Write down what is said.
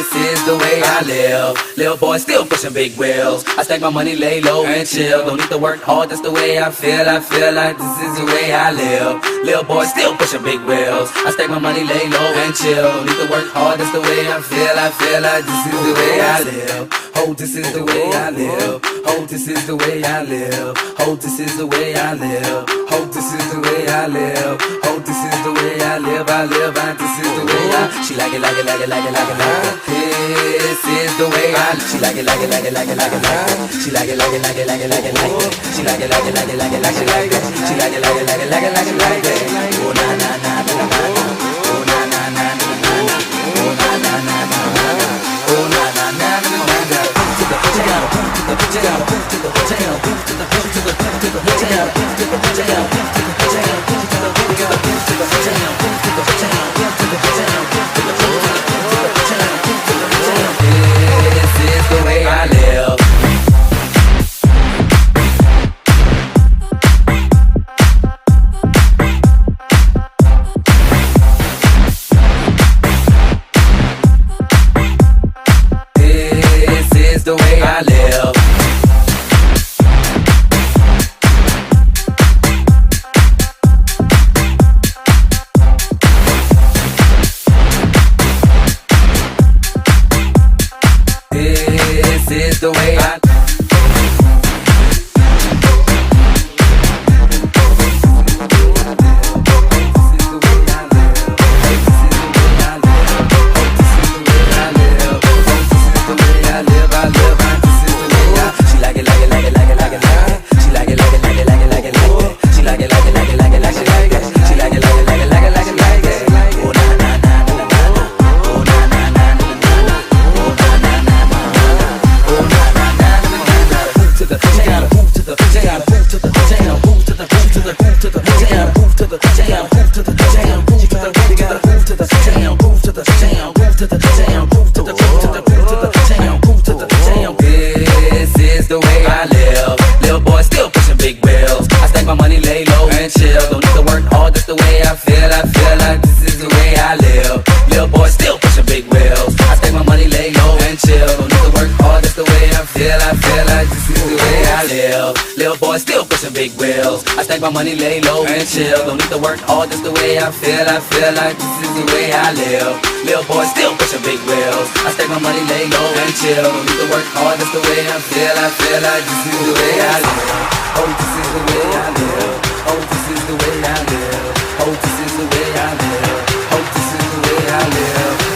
This is the way I live. Little boy still pushing big wheels. I stack my money, lay low and chill. Don't need to work hard, that's the way I feel. I feel like this is the way I live. Little boy still pushing big wheels. I stack my money, lay low and chill. Don't need to work hard, that's the way I feel. I feel like this is the way I live. Oh, this is the way I live. Oh, this is the way I live. Oh, this is the way I live. Oh, this is the way I live. Oh, this is the way I live. I live, and this is the way I. She like it, like it, like it, like it, like it, like it. This is the way I. She like it, like it, like it, like it, like it, like it. She like it, like it, like it, like it, like it, like it. She like it, like it, like it, like it, like it, like it. She like it, like it, like it, like it, like it, like it. Oh na na na na na na. Oh na na na na na na. Oh na na na na na na. Oh na na na na na na. To the jam, to the jam, to the jam, to the jam, to the jam, to the jam, to the jam, to the jam, to the jam, to the jam. This is the way I live. This is the way I live. This is the way I. Big wheels. I stack my money, lay low and chill. Don't need to work hard, that's the way I feel. I feel like this is the way I live. Little boy still pushing big wheels. I stack my money, lay low and chill. Don't need to work hard, that's the way I feel. I feel like this is the way I live. Oh, this is the way I live. Oh, this is the way I live. Oh, this is the way I live. Oh, this is the way I live.